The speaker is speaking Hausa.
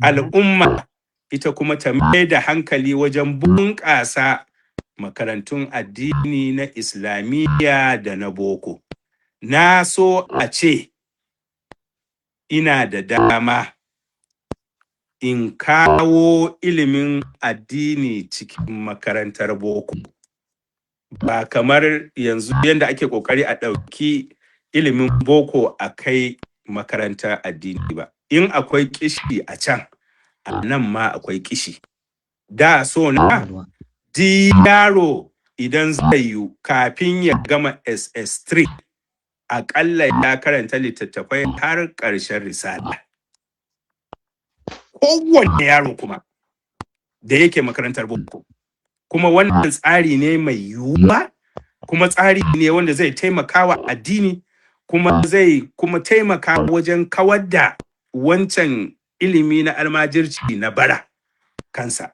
al'umma ita kuma ta mai da hankali wajen bunƙasa makarantun addini na Islamiyya da na boko. Na so a ce ina da dama in kawo ilimin addini cikin makarantar boko, ba kamar yanzu yadda ake ƙoƙari a ɗauki ilimin boko a kai makarantar addini ba. In akwai kishi a can, a nan ma akwai kishi. Da so na yaro idan zai yi kafin ya gama SS3 aƙalla ya karanta littattafai har ƙarshen risala. Kowane yaro kuma da yake makarantar boko. Kuma wannan tsari ne mai yiwuwa, kuma tsari ne wanda zai taimaka wa addini, kuma zai kuma taimaka wajen kawar da wancan ilimi na almajirci na bara kansa.